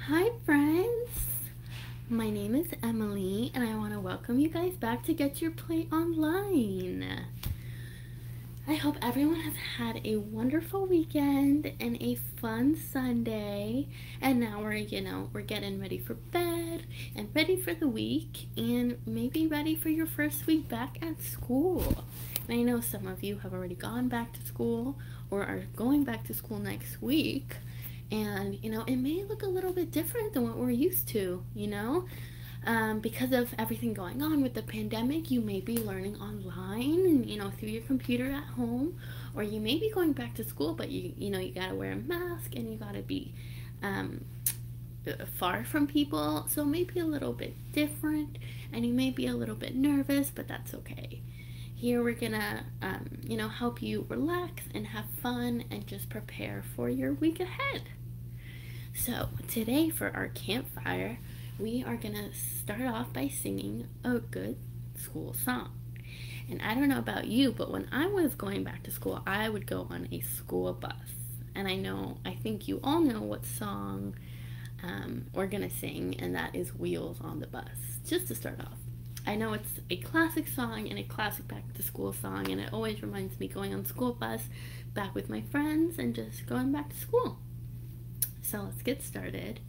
Hi friends! My name is Emily and I want to welcome you guys back to Get Your Play Online. I hope everyone has had a wonderful weekend and a fun Sunday, and now we're getting ready for bed and ready for the week and maybe ready for your first week back at school. And I know some of you have already gone back to school or are going back to school next week. And it may look a little bit different than what we're used to, because of everything going on with the pandemic. You may be learning online and through your computer at home, or you may be going back to school, but you gotta wear a mask and you gotta be far from people, so it may be a little bit different and you may be a little bit nervous, but that's okay. Here we're gonna help you relax and have fun and just prepare for your week ahead. So today for our campfire, we are gonna start off by singing a good school song. And I don't know about you, but when I was going back to school, I would go on a school bus. And I think you all know what song we're gonna sing, and that is Wheels on the Bus, just to start off. I know it's a classic song and a classic back to school song, and it always reminds me going on the school bus back with my friends and just going back to school. So let's get started.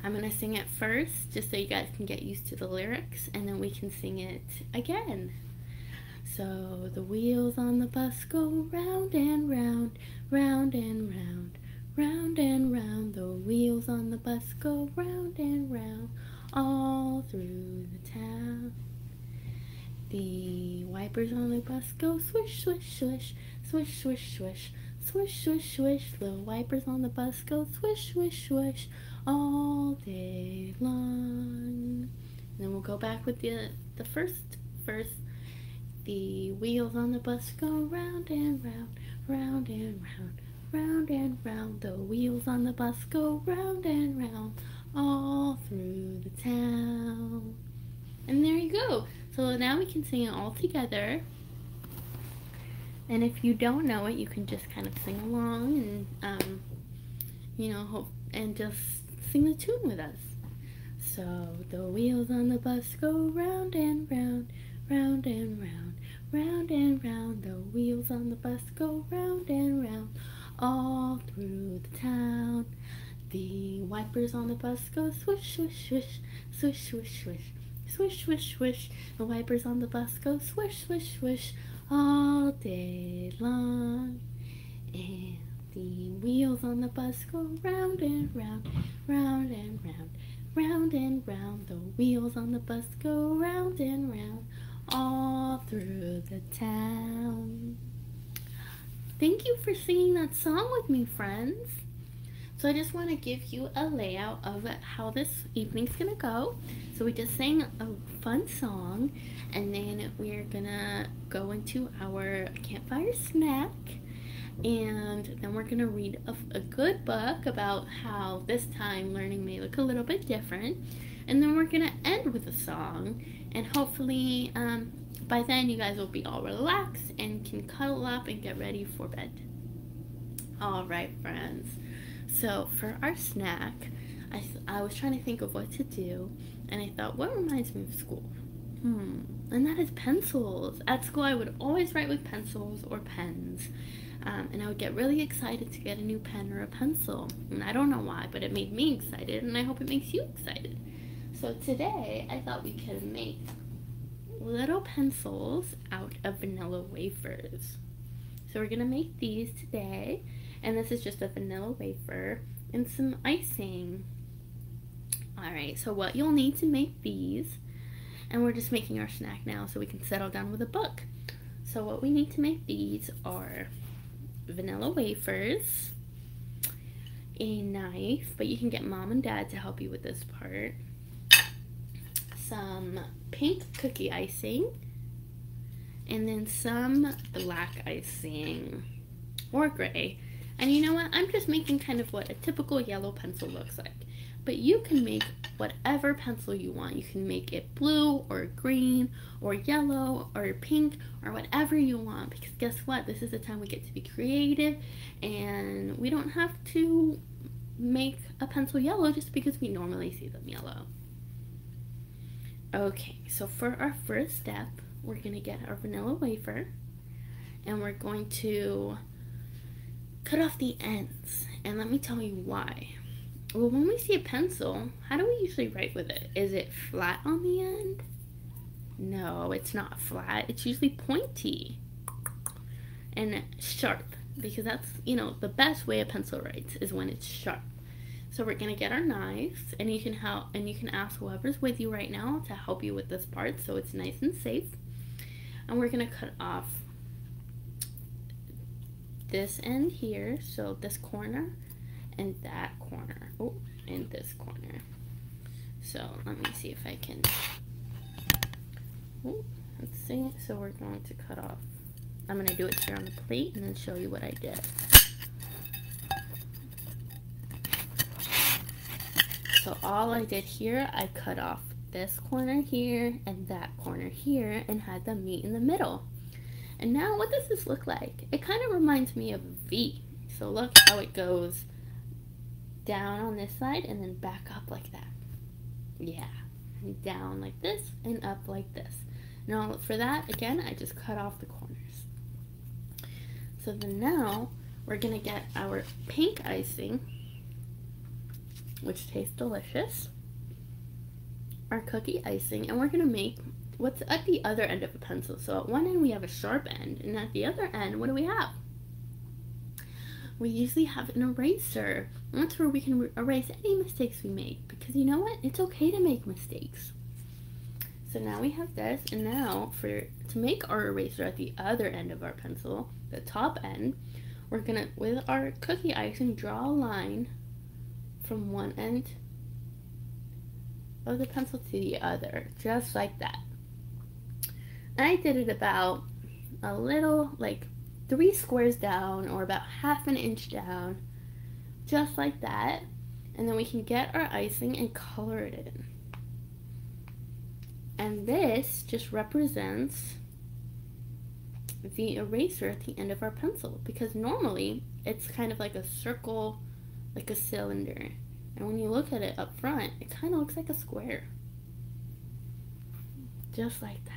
I'm going to sing it first just so you guys can get used to the lyrics, and then we can sing it again. So the wheels on the bus go round and round, round and round, round and round. The wheels on the bus go round and round, all through the town. The wipers on the bus go swish, swish, swish, swish, swish, swish, swish, swish, swish. The wipers on the bus go swish, swish, swish, all day long. And then we'll go back with the first verse. The wheels on the bus go round and round, round and round, round and round. The wheels on the bus go round and round, all through the town. And there you go. So now we can sing it all together. And if you don't know it, you can just kind of sing along and hope and just sing the tune with us. So the wheels on the bus go round and round, round and round, round and round. The wheels on the bus go round and round, all through the town. The wipers on the bus go swish, swish, swish, swish, swish, swish, swish, swish, swish. The wipers on the bus go swish, swish, swish, all day long. And the wheels on the bus go round and round, round and round, round and round. The wheels on the bus go round and round, all through the town. Thank you for singing that song with me, friends. So I just want to give you a layout of how this evening's gonna go. So we just sang a fun song, and then we're gonna go into our campfire snack, and then we're gonna read a good book about how this time learning may look a little bit different, and then we're gonna end with a song, and hopefully by then you guys will be all relaxed and can cuddle up and get ready for bed. All right, friends. So for our snack, I was trying to think of what to do, and I thought, what reminds me of school? And that is pencils. At school, I would always write with pencils or pens, and I would get really excited to get a new pen or a pencil. And I don't know why, but it made me excited, and I hope it makes you excited. So today, I thought we could make little pencils out of vanilla wafers. So we're gonna make these today. And this is just a vanilla wafer and some icing. Alright, so what you'll need to make these, and we're just making our snack now so we can settle down with a book. So what we need to make these are vanilla wafers, a knife, but you can get mom and dad to help you with this part, some pink cookie icing, and then some black icing, or gray. And you know what? I'm just making kind of what a typical yellow pencil looks like. But you can make whatever pencil you want. You can make it blue or green or yellow or pink or whatever you want. Because guess what? This is the time we get to be creative, and we don't have to make a pencil yellow just because we normally see them yellow. Okay, so for our first step, we're going to get our vanilla wafer, and we're going to cut off the ends. And let me tell you why. Well, when we see a pencil, how do we usually write with it? Is it flat on the end? No, it's not flat. It's usually pointy and sharp, because that's, you know, the best way a pencil writes is when it's sharp. So we're gonna get our knives, and you can ask whoever's with you right now to help you with this part so it's nice and safe. And we're gonna cut off this end here, so this corner and that corner. Oh, and this corner. So let me see if I can. Oh, let's see. So we're going to cut off. I'm gonna do it here on the plate and then show you what I did. So all I did here, I cut off this corner here and that corner here and had them meet in the middle. And now what does this look like? It kind of reminds me of a V. So look how it goes down on this side and then back up like that. Yeah, and down like this and up like this. Now for that, again, I just cut off the corners. So then now we're gonna get our pink icing, which tastes delicious, our cookie icing, and we're gonna make what's at the other end of a pencil. So at one end we have a sharp end, and at the other end, what do we have? We usually have an eraser. And that's where we can erase any mistakes we make, because you know what? It's okay to make mistakes. So now we have this, and now to make our eraser at the other end of our pencil, the top end, we're gonna, with our cookie icing, draw a line from one end of the pencil to the other, just like that. And I did it about a little, like 3 squares down, or about ½ an inch down, just like that. And then we can get our icing and color it in. And this just represents the eraser at the end of our pencil, because normally it's kind of like a circle, like a cylinder, and when you look at it up front, it kind of looks like a square, just like that.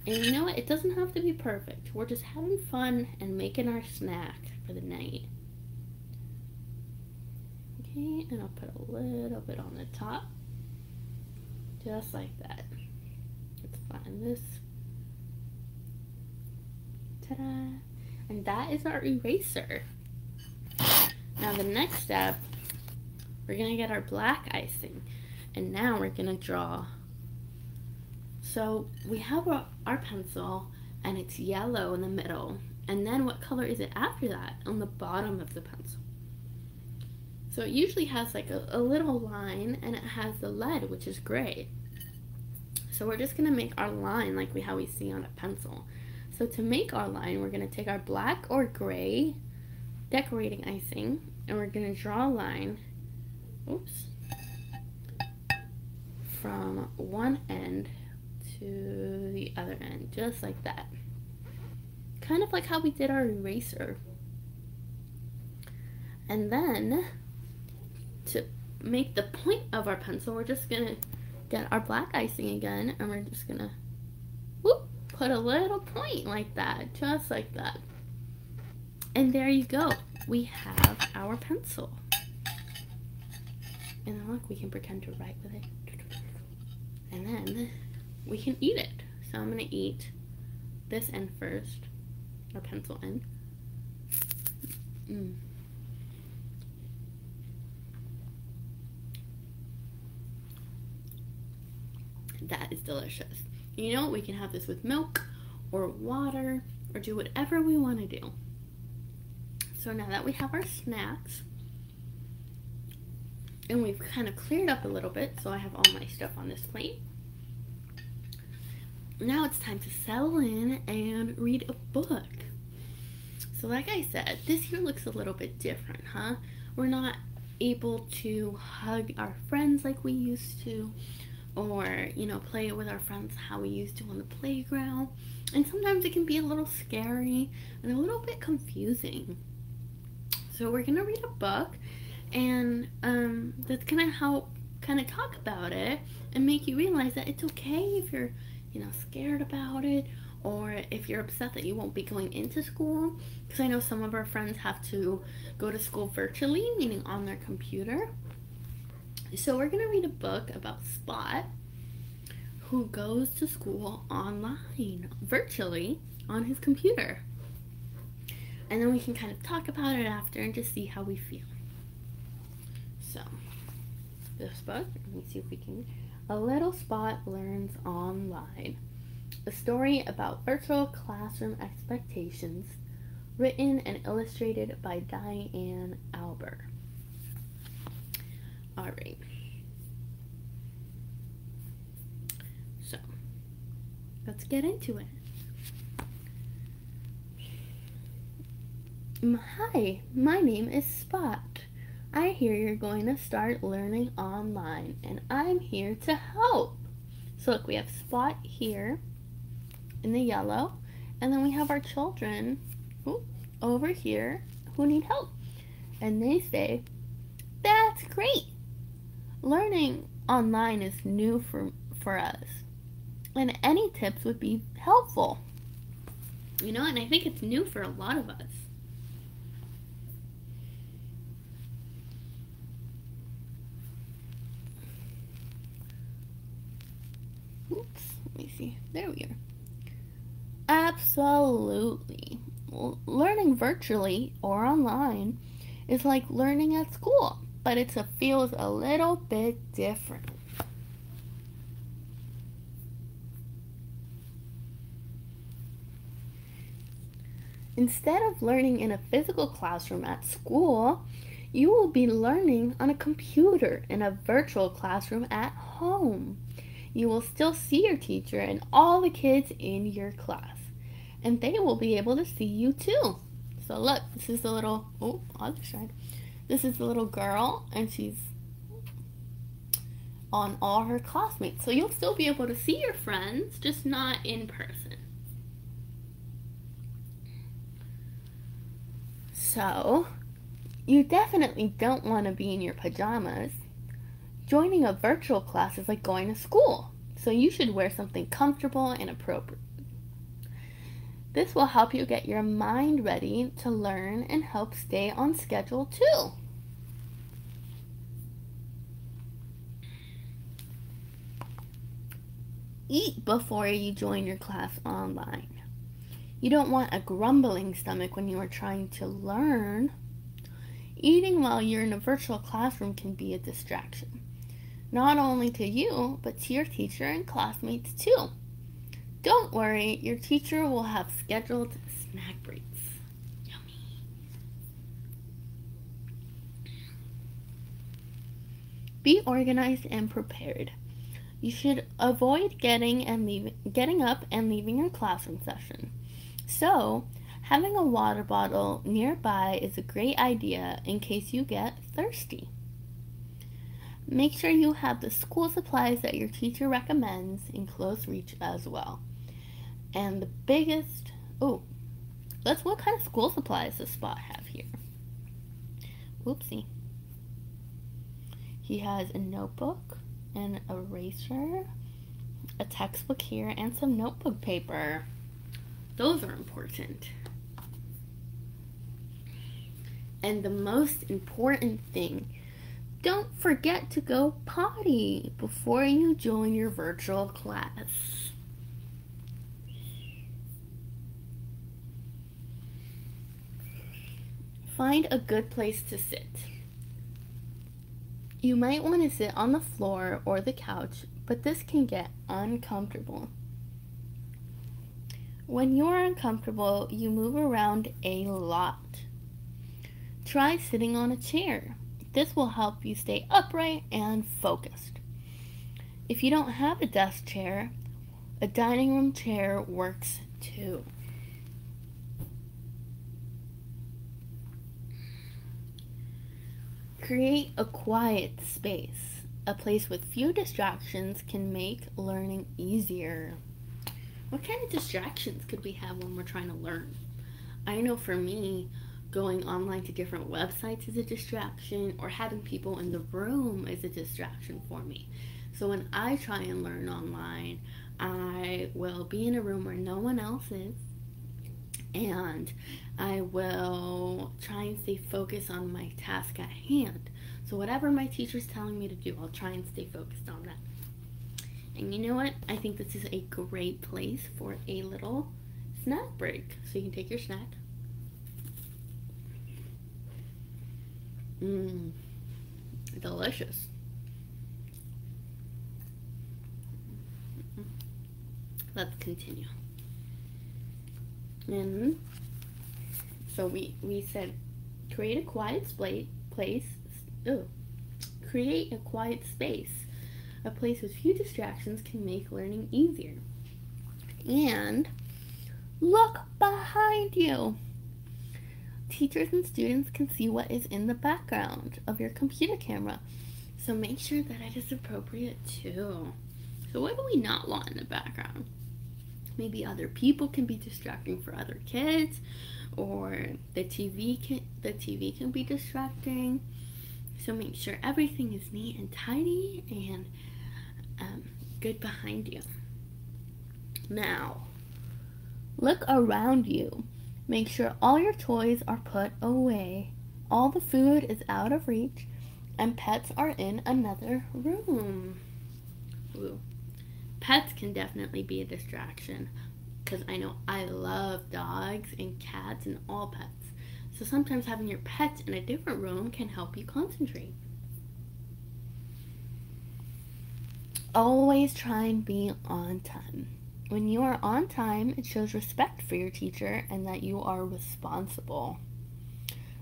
And you know what? It doesn't have to be perfect. We're just having fun and making our snack for the night. Okay, and I'll put a little bit on the top, just like that. Let's find this. Ta-da! And that is our eraser. Now the next step, we're gonna get our black icing, and now we're gonna draw. So we have our pencil, and it's yellow in the middle, and then what color is it after that? On the bottom of the pencil. So it usually has like a little line, and it has the lead, which is gray. So we're just gonna make our line like how we see on a pencil. So to make our line, we're gonna take our black or gray decorating icing, and we're gonna draw a line, oops, from one end to the other end, just like that. Kind of like how we did our eraser. And then to make the point of our pencil, we're just gonna get our black icing again, and we're just gonna whoop, put a little point like that, just like that. And there you go. We have our pencil. And then look, we can pretend to write with it. And then we can eat it. So I'm gonna eat this end first, our pencil end. That is delicious. You know, we can have this with milk or water, or do whatever we want to do. So now that we have our snacks, and we've kind of cleared up a little bit, so I have all my stuff on this plate. Now it's time to settle in and read a book. So like I said, this year looks a little bit different, huh? We're not able to hug our friends like we used to, or, you know, play with our friends how we used to on the playground. And sometimes it can be a little scary and a little bit confusing. So we're gonna read a book, And that's going to help kind of talk about it and make you realize that it's okay if you're, scared about it, or if you're upset that you won't be going into school. Because I know some of our friends have to go to school virtually, meaning on their computer. So we're going to read a book about Spot, who goes to school online, virtually, on his computer. And then we can kind of talk about it after and just see how we feel. So, this book, let me see if we can. A Little Spot Learns Online. A story about virtual classroom expectations, written and illustrated by Diane Alber. Alright. So, let's get into it. Hi, my name is Spot. I hear you're going to start learning online, and I'm here to help. So look, we have Spot here in the yellow, and then we have our children over here who need help. And they say, that's great. Learning online is new for us, and any tips would be helpful. And I think it's new for a lot of us. Oops, let me see. There we are. Absolutely. Learning virtually or online is like learning at school, but it feels a little bit different. Instead of learning in a physical classroom at school, you will be learning on a computer in a virtual classroom at home. You will still see your teacher and all the kids in your class, and they will be able to see you too. So look, this is the little, other side. This is the little girl, and she's on all her classmates. So you'll still be able to see your friends, just not in person. So, you definitely don't want to be in your pajamas. Joining a virtual class is like going to school, so you should wear something comfortable and appropriate. This will help you get your mind ready to learn and help stay on schedule too. Eat before you join your class online. You don't want a grumbling stomach when you are trying to learn. Eating while you're in a virtual classroom can be a distraction, not only to you, but to your teacher and classmates too. Don't worry, your teacher will have scheduled snack breaks. Yummy. Be organized and prepared. You should avoid getting up and leaving your classroom session. So, having a water bottle nearby is a great idea in case you get thirsty. Make sure you have the school supplies that your teacher recommends in close reach as well. And the biggest, what kind of school supplies does Spot have here? Oopsie. He has a notebook, an eraser, a textbook here, and some notebook paper. Those are important. And the most important thing, don't forget to go potty before you join your virtual class. Find a good place to sit. You might want to sit on the floor or the couch, but this can get uncomfortable. When you're uncomfortable, you move around a lot. Try sitting on a chair. This will help you stay upright and focused. If you don't have a desk chair, a dining room chair works too. Create a quiet space. A place with few distractions can make learning easier. What kind of distractions could we have when we're trying to learn? I know for me, going online to different websites is a distraction, or having people in the room is a distraction for me. So when I try and learn online, I will be in a room where no one else is, and I will try and stay focused on my task at hand. So whatever my teacher's telling me to do, I'll try and stay focused on that. And you know what? I think this is a great place for a little snack break. So you can take your snack. Delicious. Let's continue. And so we said create a quiet place. Create a quiet space. A place with few distractions can make learning easier. And look behind you. Teachers and students can see what is in the background of your computer camera. So make sure that it is appropriate too. So what do we not want in the background? Maybe other people can be distracting for other kids, or the TV can be distracting. So make sure everything is neat and tidy and good behind you. Now, look around you. Make sure all your toys are put away, all the food is out of reach, and pets are in another room. Ooh. Pets can definitely be a distraction, because I know I love dogs and cats and all pets. So sometimes having your pets in a different room can help you concentrate. Always try and be on time. When you are on time, it shows respect for your teacher and that you are responsible.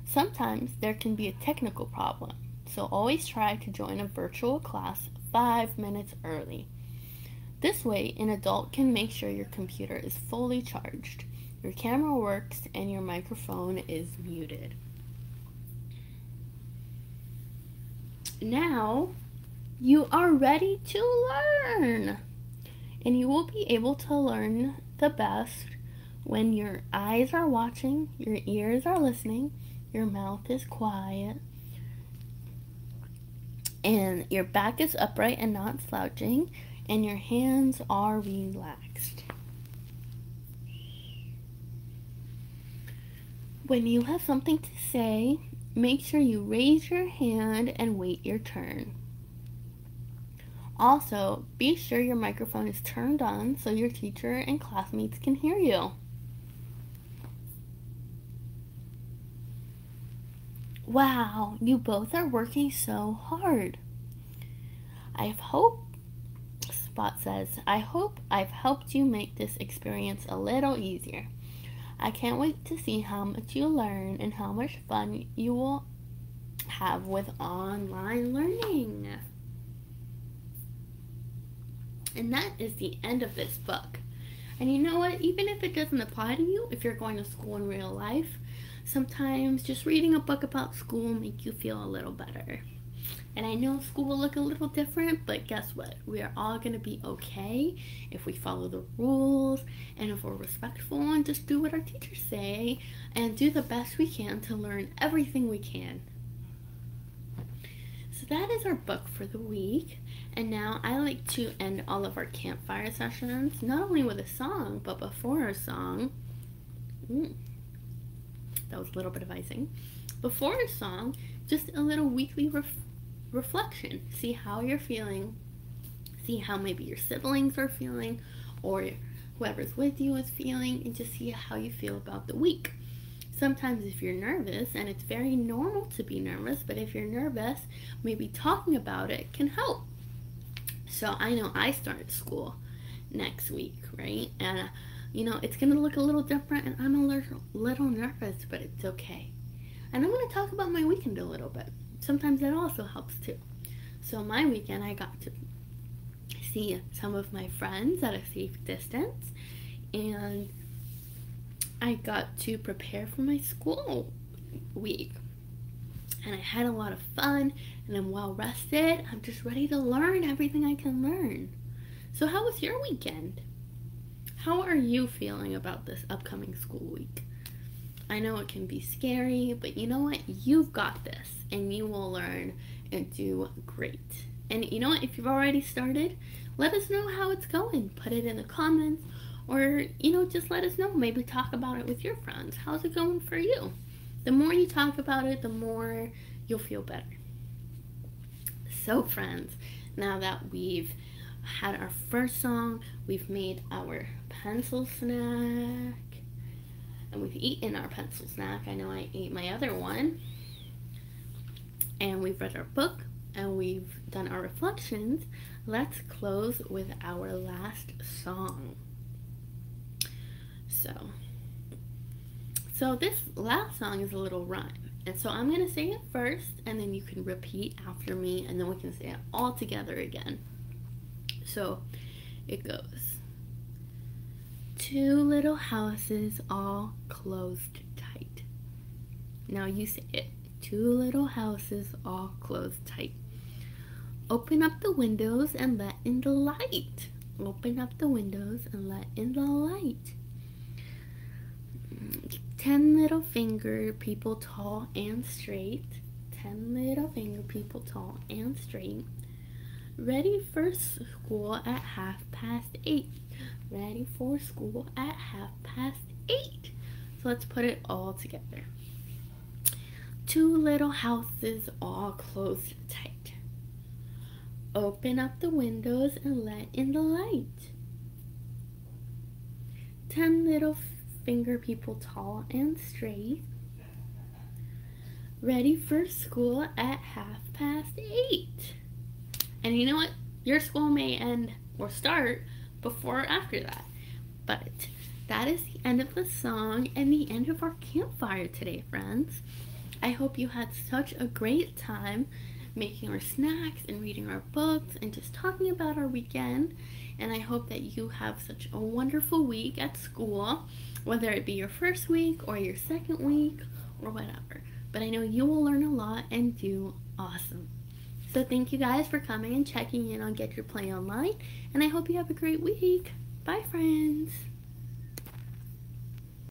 Sometimes there can be a technical problem, so always try to join a virtual class 5 minutes early. This way, an adult can make sure your computer is fully charged, your camera works, and your microphone is muted. Now, you are ready to learn! And you will be able to learn the best when your eyes are watching, your ears are listening, your mouth is quiet, and your back is upright and not slouching, and your hands are relaxed. When you have something to say, make sure you raise your hand and wait your turn. Also, be sure your microphone is turned on so your teacher and classmates can hear you. Wow, you both are working so hard. Spot says, I hope I've helped you make this experience a little easier. I can't wait to see how much you learn and how much fun you will have with online learning. And that is the end of this book. And you know what? Even if it doesn't apply to you, if you're going to school in real life, sometimes just reading a book about school will make you feel a little better. And I know school will look a little different, but guess what? We are all going to be okay if we follow the rules and if we're respectful and just do what our teachers say and do the best we can to learn everything we can. So that is our book for the week. And now I like to end all of our campfire sessions, not only with a song, but before our song. That was a little bit of icing. Before a song, just a little weekly reflection. See how you're feeling. See how maybe your siblings are feeling, or whoever's with you is feeling, and just see how you feel about the week. Sometimes if you're nervous, and it's very normal to be nervous, but if you're nervous, maybe talking about it can help. So I know I start school next week, right? And it's going to look a little different, and I'm a little nervous, but it's okay. And I'm going to talk about my weekend a little bit. Sometimes that also helps too. So my weekend, I got to see some of my friends at a safe distance, and I got to prepare for my school week. And I had a lot of fun, and I'm well rested. I'm just ready to learn everything I can learn. So how was your weekend? How are you feeling about this upcoming school week? I know it can be scary, but you know what? You've got this, and you will learn and do great. And you know what? If you've already started, let us know how it's going. Put it in the comments, or, you know, just let us know. Maybe talk about it with your friends. How's it going for you? The more you talk about it, the more you'll feel better. So, friends, now that we've had our first song, we've made our pencil snack, and we've eaten our pencil snack. I know I ate my other one. And we've read our book, and we've done our reflections. Let's close with our last song. So this last song is a little rhyme. And so I'm going to say it first, and then you can repeat after me, and then we can say it all together again. So it goes. 2 little houses all closed tight. Now you say it. 2 little houses all closed tight. Open up the windows and let in the light. Open up the windows and let in the light. 10 little finger people tall and straight. 10 little finger people tall and straight. Ready for school at 8:30. Ready for school at 8:30. So let's put it all together. 2 little houses all closed tight. Open up the windows and let in the light. 10 little finger people tall and straight. Ready for school at 8:30. And you know what? Your school may end or start before or after that. But that is the end of the song and the end of our campfire today, friends. I hope you had such a great time making our snacks and reading our books and just talking about our weekend. And I hope that you have such a wonderful week at school, whether it be your first week or your second week or whatever. But I know you will learn a lot and do awesome. So thank you guys for coming and checking in on Get Your Play Online, and I hope you have a great week. Bye, friends.